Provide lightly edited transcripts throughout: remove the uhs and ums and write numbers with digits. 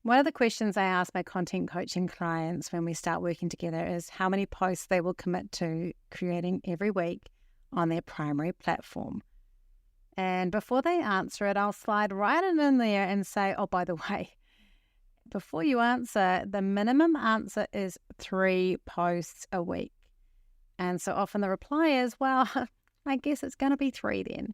One of the questions I ask my content coaching clients when we start working together is how many posts they will commit to creating every week on their primary platform. And before they answer it, I'll slide right in there and say, oh, by the way, before you answer, the minimum answer is 3 posts a week. And so often the reply is, well, I guess it's going to be 3 then.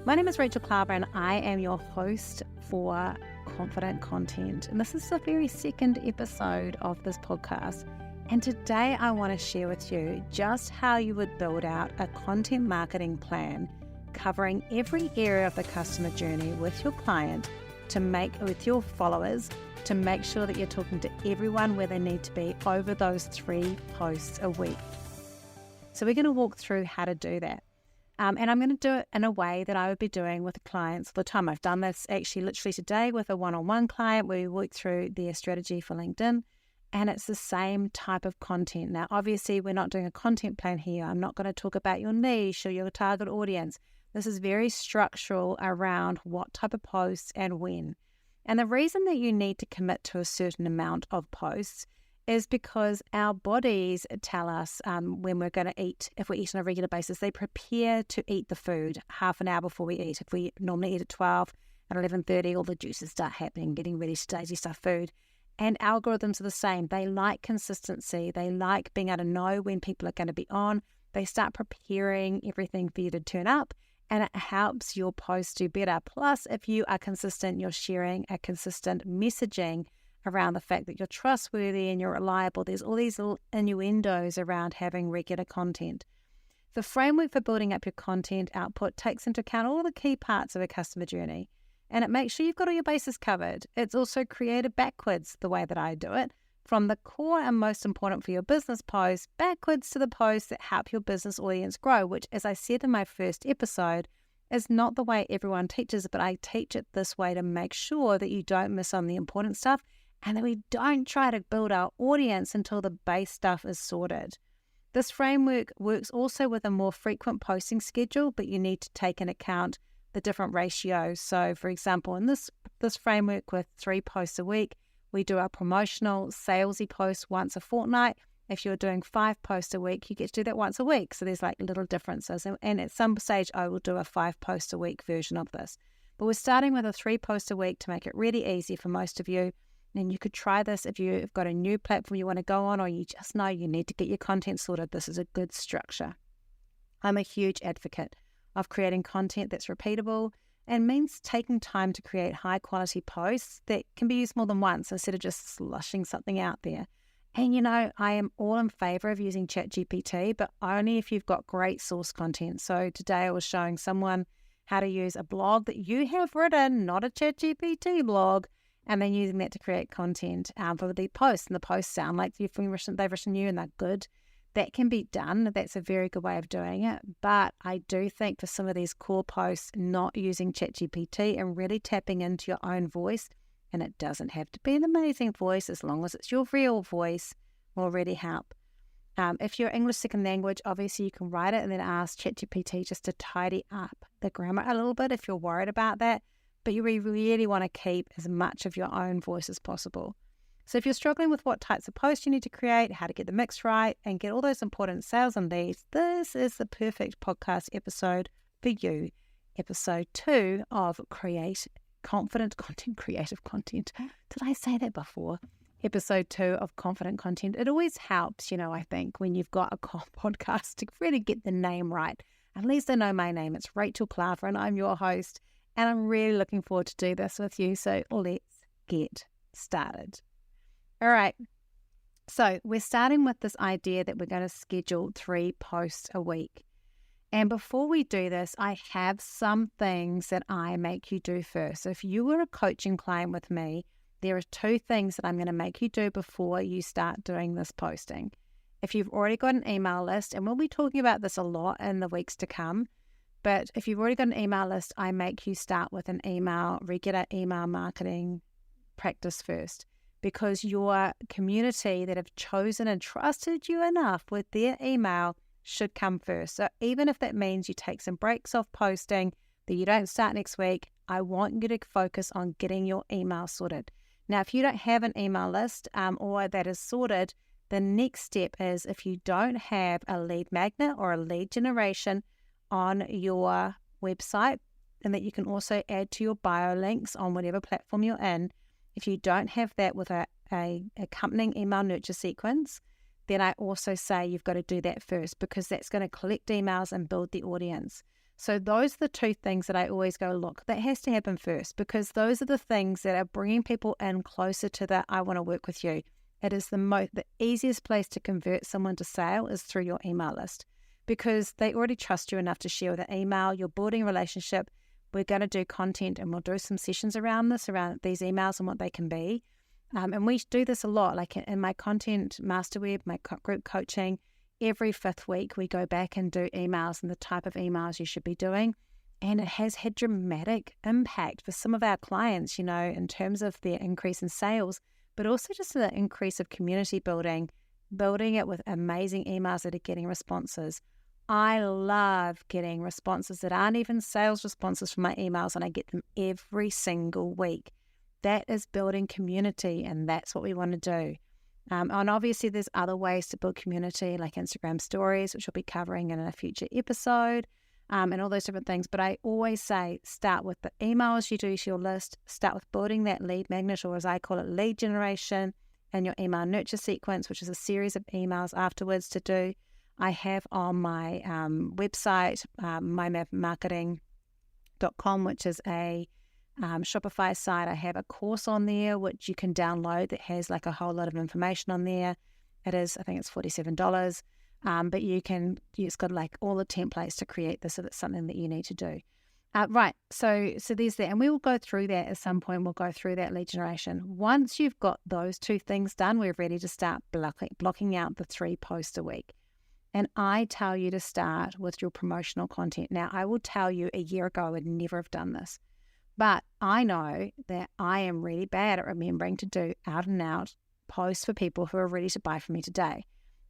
My name is Rachel Klaver and I am your host for Confident Content. And this is the very second episode of this podcast. And today I want to share with you just how you would build out a content marketing plan covering every area of the customer journey with your client with your followers to make sure that you're talking to everyone where they need to be over those 3 posts a week. So we're going to walk through how to do that. And I'm going to do it in a way that I would be doing with clients all the time. I've done this actually literally today with a one-on-one client where we work through their strategy for LinkedIn, and it's the same type of content. Now, obviously, we're not doing a content plan here. I'm not going to talk about your niche or your target audience. This is very structural around what type of posts and when. And the reason that you need to commit to a certain amount of posts is because our bodies tell us when we're going to eat. If we eat on a regular basis, they prepare to eat the food half an hour before we eat. If we normally eat at 12, at 11:30, all the juices start happening, getting ready to digest our food. And algorithms are the same. They like consistency. They like being able to know when people are going to be on. They start preparing everything for you to turn up, and it helps your post do better. Plus, if you are consistent, you're sharing a consistent messaging around the fact that you're trustworthy and you're reliable. There's all these little innuendos around having regular content. The framework for building up your content output takes into account all the key parts of a customer journey, and it makes sure you've got all your bases covered. It's also created backwards, the way that I do it, from the core and most important for your business posts backwards to the posts that help your business audience grow, which, as I said in my first episode, is not the way everyone teaches it, but I teach it this way to make sure that you don't miss on the important stuff and that we don't try to build our audience until the base stuff is sorted. This framework works also with a more frequent posting schedule, but you need to take into account the different ratios. So, for example, in this framework with 3 posts a week, we do our promotional salesy posts once a fortnight. If you're doing 5 posts a week, you get to do that once a week. So there's like little differences. And at some stage, I will do a 5 post a week version of this. But we're starting with a 3 posts a week to make it really easy for most of you. And you could try this if you've got a new platform you want to go on, or you just know you need to get your content sorted. This is a good structure. I'm a huge advocate of creating content that's repeatable and means taking time to create high quality posts that can be used more than once instead of just slushing something out there. And I am all in favor of using ChatGPT, but only if you've got great source content. So today I was showing someone how to use a blog that you have written, not a ChatGPT blog, and then using that to create content for the posts. And the posts sound like they've written you and they're good. That can be done. That's a very good way of doing it. But I do think for some of these core posts, not using ChatGPT and really tapping into your own voice, and it doesn't have to be an amazing voice, as long as it's your real voice, will really help. If you're English second language, obviously you can write it and then ask ChatGPT just to tidy up the grammar a little bit if you're worried about that. But you really want to keep as much of your own voice as possible. So if you're struggling with what types of posts you need to create, how to get the mix right, and get all those important sales and leads, this is the perfect podcast episode for you. Episode 2 of Create Confident Content, Creative Content. Did I say that before? Episode 2 of Confident Content. It always helps, I think, when you've got a podcast to really get the name right. At least I know my name. It's Rachel Klaver and I'm your host. And I'm really looking forward to do this with you. So let's get started. All right. So we're starting with this idea that we're going to schedule 3 posts a week. And before we do this, I have some things that I make you do first. So if you were a coaching client with me, there are 2 things that I'm going to make you do before you start doing this posting. If you've already got an email list, and we'll be talking about this a lot in the weeks to come, but if you've already got an email list, I make you start with an regular email marketing practice first, because your community that have chosen and trusted you enough with their email should come first. So even if that means you take some breaks off posting, that you don't start next week, I want you to focus on getting your email sorted. Now, if you don't have an email list or that is sorted, the next step is if you don't have a lead magnet or a lead generation on your website, and that you can also add to your bio links on whatever platform you're in. If you don't have that with a accompanying email nurture sequence, then I also say you've got to do that first, because that's going to collect emails and build the audience. So those are the two things that I always go, look, that has to happen first, because those are the things that are bringing people in closer to that I want to work with you. It is the easiest place to convert someone to sale is through your email list, because they already trust you enough to share with an email. You're building a relationship. We're going to do content, and we'll do some sessions around these emails and what they can be. And we do this a lot, like in my content masterweb, my group coaching. Every 5th week, we go back and do emails and the type of emails you should be doing. And it has had dramatic impact for some of our clients, in terms of their increase in sales, but also just the increase of community building it with amazing emails that are getting responses. I love getting responses that aren't even sales responses from my emails, and I get them every single week. That is building community, and that's what we want to do. And obviously there's other ways to build community, like Instagram stories, which we'll be covering in a future episode, and all those different things. But I always say, start with the emails you do to your list, start with building that lead magnet, or as I call it, lead generation, and your email nurture sequence, which is a series of emails afterwards to do. I have on my website, mymapmarketing.com, which is a Shopify site. I have a course on there which you can download that has like a whole lot of information on there. I think it's $47. But it's got like all the templates to create this if it's something that you need to do. Right, so there's that, and we will go through that at some point. We'll go through that lead generation. Once you've got those two things done, we're ready to start blocking out the 3 posts a week. And I tell you to start with your promotional content. Now, I will tell you a year ago I would never have done this, but I know that I am really bad at remembering to do out and out posts for people who are ready to buy from me today.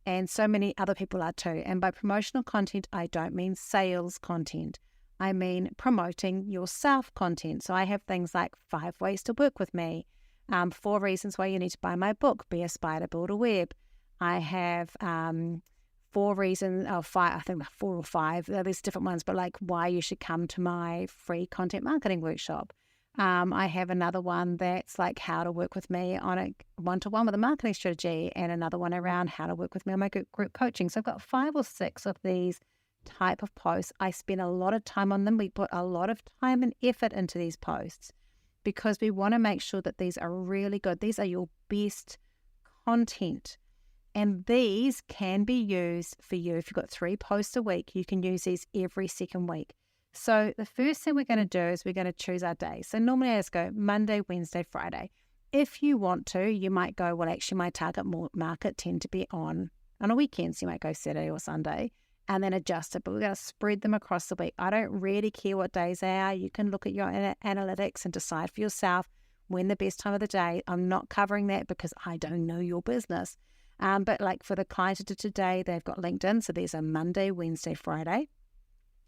And so many other people are too. And by promotional content, I don't mean sales content. I mean promoting yourself content. So I have things like 5 ways to work with me, 4 reasons why you need to buy my book, Be Inspired to Build a Web. I have 4 reasons, 5, I think 4 or 5, there's different ones, but like why you should come to my free content marketing workshop. I have another one that's like how to work with me on a one-to-one with a marketing strategy, and another one around how to work with me on my group coaching. So I've got 5 or 6 of these type of posts. I spend a lot of time on them. We put a lot of time and effort into these posts because we want to make sure that these are really good. These are your best content. And these can be used for you. If you've got 3 posts a week, you can use these every second week. So the first thing we're going to do is we're going to choose our days. So normally I just go Monday, Wednesday, Friday. If you want to, you might go, well, actually my target market tend to be on a weekend. So you might go Saturday or Sunday and then adjust it. But we're going to spread them across the week. I don't really care what days they are. You can look at your analytics and decide for yourself when the best time of the day. I'm not covering that because I don't know your business. But like for the client today, they've got LinkedIn. So there's a Monday, Wednesday, Friday.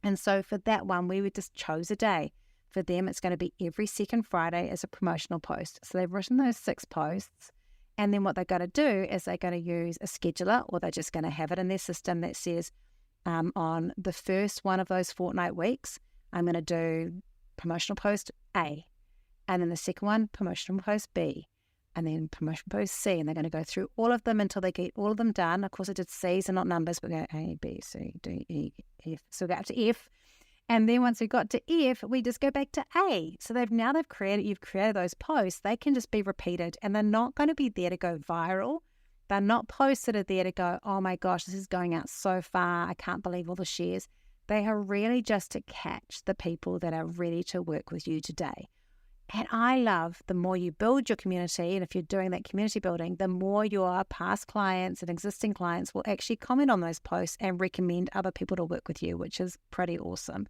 And so for that one, we would just chose a day. For them, it's going to be every second Friday as a promotional post. So they've written those 6 posts. And then what they're going to do is they're going to use a scheduler, or they're just going to have it in their system that says on the first one of those fortnight weeks, I'm going to do promotional post A. And then the second one, promotional post B. And then promotion post C, and they're going to go through all of them until they get all of them done. Of course, I did C's and not numbers, but we go A, B, C, D, E, F. So we go up to F. And then once we got to F, we just go back to A. So you've created those posts. They can just be repeated, and they're not going to be there to go viral. They're not posts that are there to go, oh my gosh, this is going out so far. I can't believe all the shares. They are really just to catch the people that are ready to work with you today. And I love the more you build your community, and if you're doing that community building, the more your past clients and existing clients will actually comment on those posts and recommend other people to work with you, which is pretty awesome.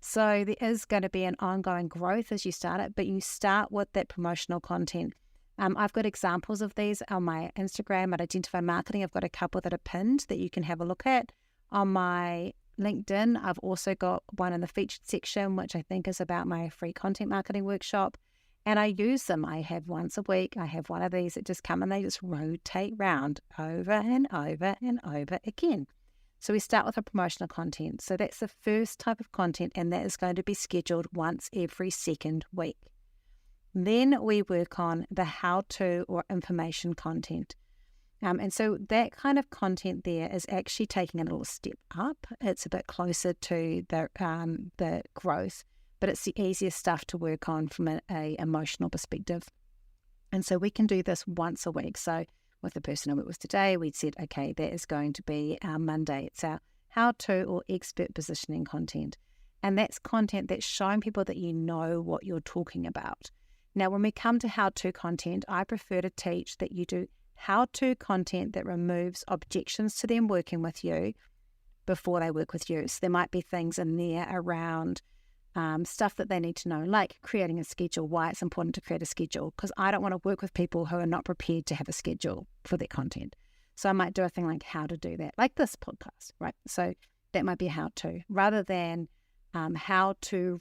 So there is going to be an ongoing growth as you start it, but you start with that promotional content. I've got examples of these on my Instagram at Identify Marketing. I've got a couple that are pinned that you can have a look at. On my LinkedIn, I've also got one in the featured section, which I think is about my free content marketing workshop. And I use them. I have once a week, I have one of these that just come and they just rotate round over and over and over again. So we start with a promotional content. So that's the first type of content, and that is going to be scheduled once every second week. Then we work on the how-to or information content. And so that kind of content there is actually taking a little step up. It's a bit closer to the growth, but it's the easiest stuff to work on from a emotional perspective. And so we can do this once a week. So with the person I worked with today, we said, okay, that is going to be our Monday. It's our how-to or expert positioning content. And that's content that's showing people that you know what you're talking about. Now, when we come to how-to content, I prefer to teach that you do how-to content that removes objections to them working with you before they work with you. So there might be things in there around stuff that they need to know, like creating a schedule, why it's important to create a schedule, because I don't want to work with people who are not prepared to have a schedule for their content. So I might do a thing like how to do that, like this podcast, right? So that might be how-to, rather than how to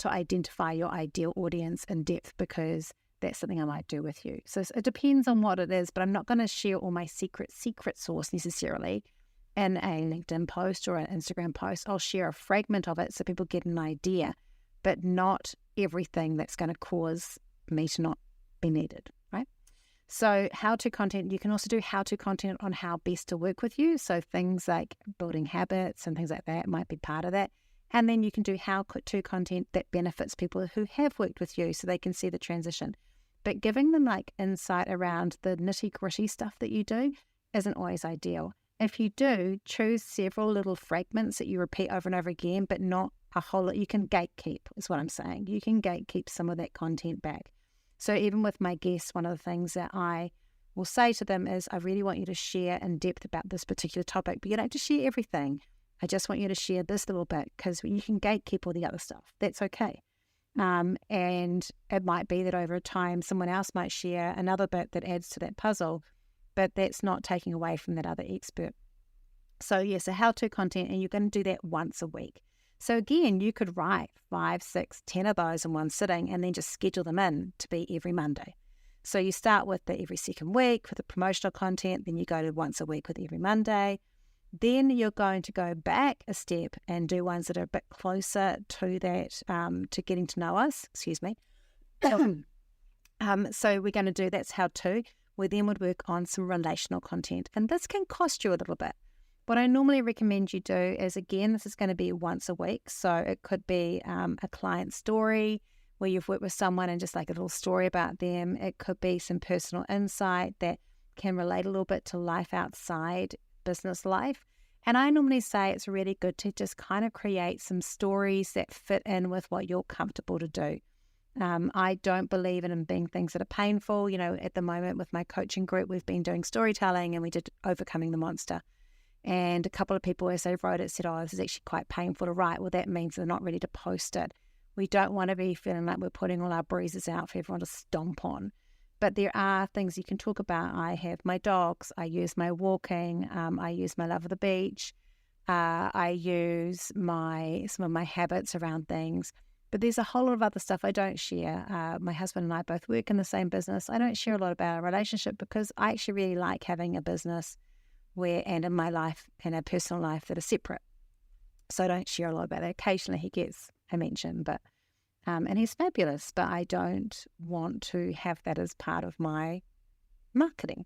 identify your ideal audience in depth, because that's something I might do with you. So it depends on what it is, but I'm not going to share all my secret sauce necessarily in a LinkedIn post or an Instagram post. I'll share a fragment of it so people get an idea, but not everything that's going to cause me to not be needed, right? So how-to content, you can also do how-to content on how best to work with you. So things like building habits and things like that might be part of that. And then you can do how-to content that benefits people who have worked with you so they can see the transition. But giving them like insight around the nitty-gritty stuff that you do isn't always ideal. If you do, choose several little fragments that you repeat over and over again, but not a whole lot. You can gatekeep, is what I'm saying. You can gatekeep some of that content back. So even with my guests, one of the things that I will say to them is, I really want you to share in depth about this particular topic, but you don't have to share everything. I just want you to share this little bit, because you can gatekeep all the other stuff. That's okay. And it might be that over time, someone else might share another bit that adds to that puzzle, but that's not taking away from that other expert. So yes, a how-to content, and you're going to do that once a week. So again, you could write 5, 6, 10 of those in one sitting and then just schedule them in to be every Monday. So you start with the every second week with the promotional content, then you go to once a week with every Monday. Then you're going to go back a step and do ones that are a bit closer to that, to getting to know us, So we're going to do, that's how-to. We then would work on some relational content. And this can cost you a little bit. What I normally recommend you do is, again, this is going to be once a week. So it could be a client story where you've worked with someone and just like a little story about them. It could be some personal insight that can relate a little bit to life outside business life. And I normally say it's really good to just kind of create some stories that fit in with what you're comfortable to do. I don't believe in being things that are painful. You know, at the moment with my coaching group, we've been doing storytelling and we did Overcoming the Monster. And a couple of people, as they wrote it, said, oh, this is actually quite painful to write. Well, that means they're not ready to post it. We don't want to be feeling like we're putting all our bruises out for everyone to stomp on. But there are things you can talk about. I have my dogs. I use my walking. I use my love of the beach. I use some of my habits around things. But there's a whole lot of other stuff I don't share. My husband and I both work in the same business. I don't share a lot about our relationship because I actually really like having a business and in my life and a personal life that are separate. So I don't share a lot about that. Occasionally he gets a mention, but and he's fabulous, but I don't want to have that as part of my marketing.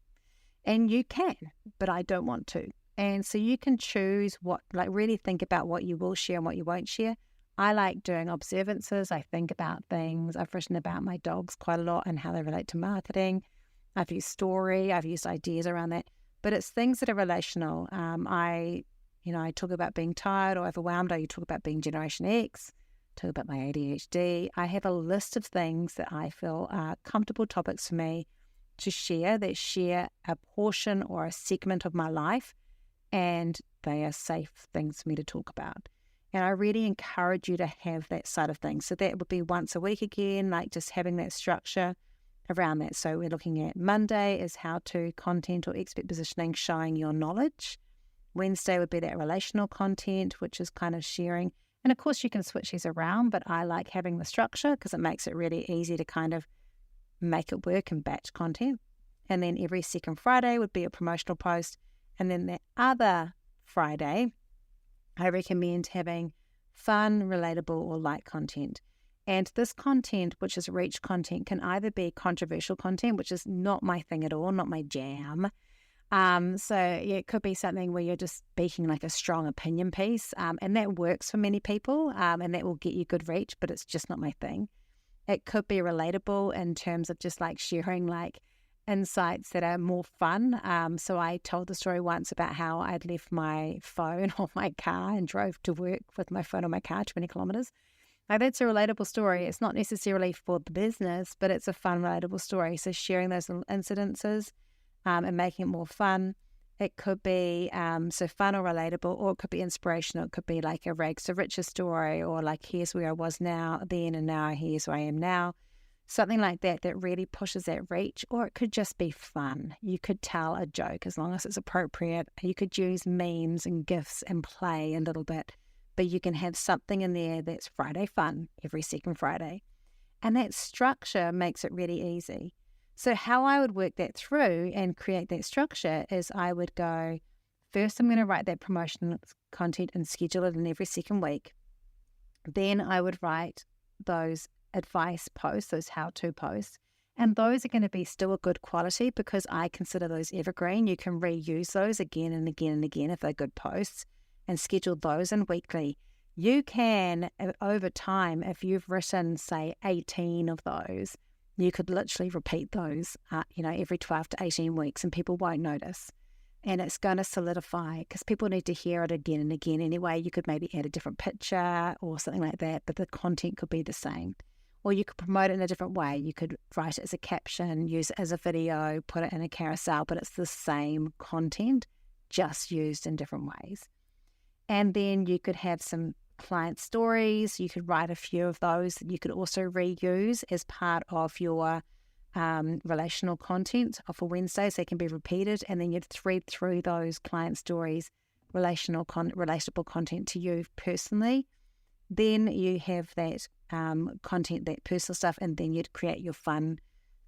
And you can, but I don't want to. And so you can choose really think about what you will share and what you won't share. I like doing observances. I think about things. I've written about my dogs quite a lot and how they relate to marketing. I've used story. I've used ideas around that. But it's things that are relational. I talk about being tired or overwhelmed. I talk about being Generation X. Talk about my ADHD. I have a list of things that I feel are comfortable topics for me to share that share a portion or a segment of my life, and they are safe things for me to talk about. And I really encourage you to have that side of things. So that would be once a week again, like just having that structure around that. So we're looking at Monday is how-to content or expert positioning, showing your knowledge. Wednesday would be that relational content, which is kind of sharing. And of course, you can switch these around, but I like having the structure because it makes it really easy to kind of make it work and batch content. And then every second Friday would be a promotional post. And then the other Friday, I recommend having fun, relatable, or light content. And this content, which is reach content, can either be controversial content, which is not my thing at all, not my jam. So yeah, it could be something where you're just speaking like a strong opinion piece, and that works for many people, and that will get you good reach, but it's just not my thing. It could be relatable in terms of just like sharing like insights that are more fun. So I told the story once about how I'd left my phone on my car and drove to work with my phone on my car 20 kilometers. Like, that's a relatable story. It's not necessarily for the business, but it's a fun, relatable story. So sharing those little incidences and making it more fun. It could be so fun or relatable, or it could be inspirational. It could be like a rags to riches story, or like here's where I was now then, and now here's where I am now. Something like that that really pushes that reach. Or it could just be fun. You could tell a joke as long as it's appropriate. You could use memes and GIFs and play a little bit, but you can have something in there that's Friday fun every second Friday. And that structure makes it really easy. So how I would work that through and create that structure is I would go, first I'm going to write that promotional content and schedule it in every second week. Then I would write those advice posts, those how-to posts, and those are going to be still a good quality because I consider those evergreen. You can reuse those again and again and again if they're good posts, and schedule those in weekly. You can, over time, if you've written, say, 18 of those, you could literally repeat those, every 12 to 18 weeks, and people won't notice. And it's going to solidify because people need to hear it again and again anyway. You could maybe add a different picture or something like that, but the content could be the same. Or you could promote it in a different way. You could write it as a caption, use it as a video, put it in a carousel, but it's the same content, just used in different ways. And then you could have some client stories. You could write a few of those that you could also reuse as part of your relational content for Wednesdays. They can be repeated, and then you'd thread through those client stories, relatable content to you personally. Then you have that content, that personal stuff, and then you'd create your fun,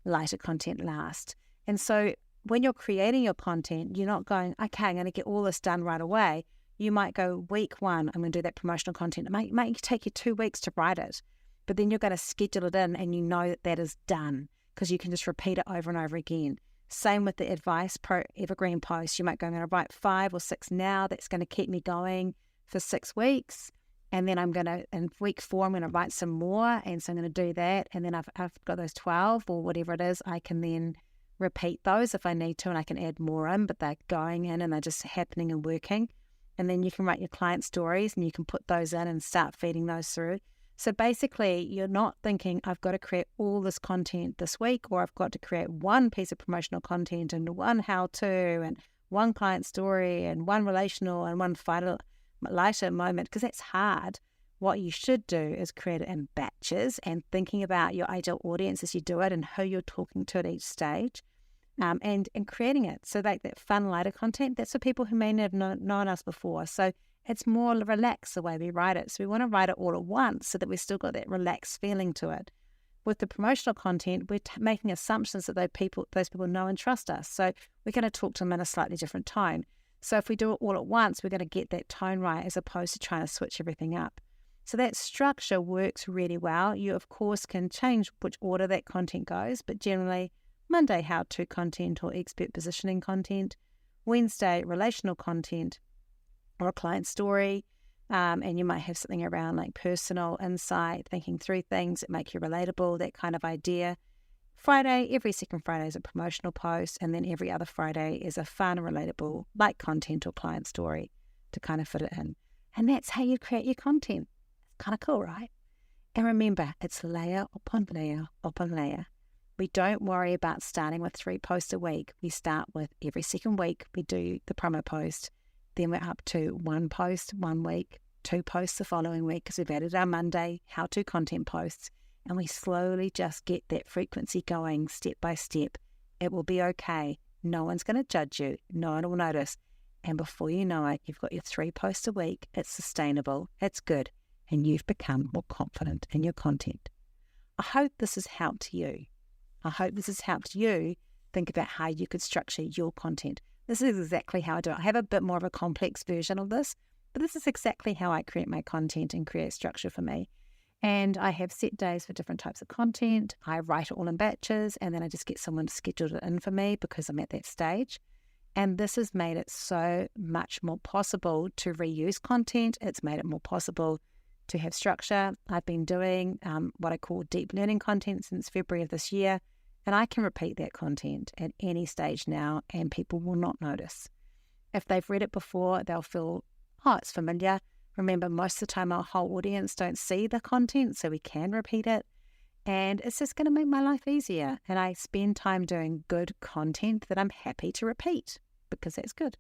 lighter content last. And so when you're creating your content, you're not going, okay, I'm going to get all this done right away. You might go, week 1, I'm going to do that promotional content. It might take you 2 weeks to write it, but then you're going to schedule it in and you know that that is done because you can just repeat it over and over again. Same with the advice evergreen post. You might go, I'm going to write 5 or 6 now. That's going to keep me going for 6 weeks. And then in week 4, I'm going to write some more. And so I'm going to do that. And then I've got those 12 or whatever it is. I can then repeat those if I need to, and I can add more in, but they're going in and they're just happening and working. And then you can write your client stories and you can put those in and start feeding those through. So basically, you're not thinking, I've got to create all this content this week, or I've got to create one piece of promotional content and one how-to and one client story and one relational and one final lighter moment, because that's hard. What you should do is create it in batches and thinking about your ideal audience as you do it and who you're talking to at each stage. And creating it. So like that fun, lighter content, that's for people who may not have known us before. So it's more relaxed the way we write it. So we want to write it all at once so that we've still got that relaxed feeling to it. With the promotional content, we're making assumptions that those people know and trust us. So we're going to talk to them in a slightly different tone. So if we do it all at once, we're going to get that tone right as opposed to trying to switch everything up. So that structure works really well. You, of course, can change which order that content goes, but generally Monday, how-to content or expert positioning content. Wednesday, relational content or a client story. And you might have something around like personal insight, thinking through things that make you relatable, that kind of idea. Friday, every second Friday is a promotional post, and then every other Friday is a fun, relatable, like content or client story to kind of fit it in. And that's how you create your content. It's kind of cool, right? And remember, it's layer upon layer upon layer. We don't worry about starting with 3 posts a week. We start with every second week, we do the promo post. Then we're up to 1 post 1 week, 2 posts the following week because we've added our Monday how-to content posts. And we slowly just get that frequency going step by step. It will be okay. No one's going to judge you. No one will notice. And before you know it, you've got your 3 posts a week. It's sustainable. It's good. and you've become more confident in your content. I hope this has helped you. I hope this has helped you think about how you could structure your content. This is exactly how I do it. I have a bit more of a complex version of this, but this is exactly how I create my content and create structure for me. And I have set days for different types of content. I write it all in batches, and then I just get someone to schedule it in for me because I'm at that stage. And this has made it so much more possible to reuse content. It's made it more possible to have structure. I've been doing what I call deep learning content since February of this year, and I can repeat that content at any stage now, and people will not notice. If they've read it before, they'll feel, oh, it's familiar. Remember, most of the time our whole audience don't see the content, so we can repeat it. And it's just going to make my life easier. And I spend time doing good content that I'm happy to repeat because that's good.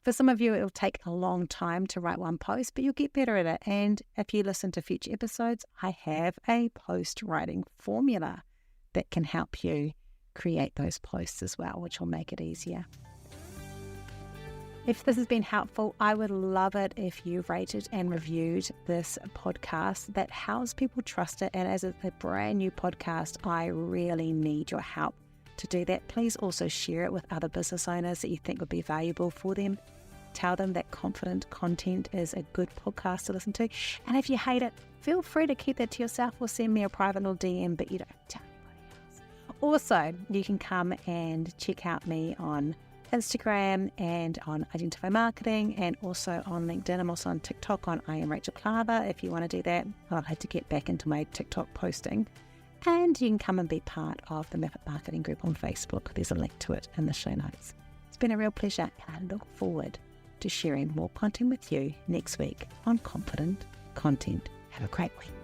For some of you, it'll take a long time to write one post, but you'll get better at it. And if you listen to future episodes, I have a post writing formula that can help you create those posts as well, which will make it easier. If this has been helpful, I would love it if you rated and reviewed this podcast. That helps people trust it. And as a brand new podcast, I really need your help to do that. Please also share it with other business owners that you think would be valuable for them. Tell them that Confident Content is a good podcast to listen to. And if you hate it, feel free to keep that to yourself or send me a private little DM, but you don't tell anybody else. Also, you can come and check out me on Instagram and on Identify Marketing, and also on LinkedIn. I'm also on TikTok on I am Rachel Klaver if you want to do that. I'll have to get back into my TikTok posting. And you can come and be part of the Method Marketing group on Facebook. There's a link to it in the show notes. It's been a real pleasure, and I look forward to sharing more content with you next week on Confident Content. Have a great week.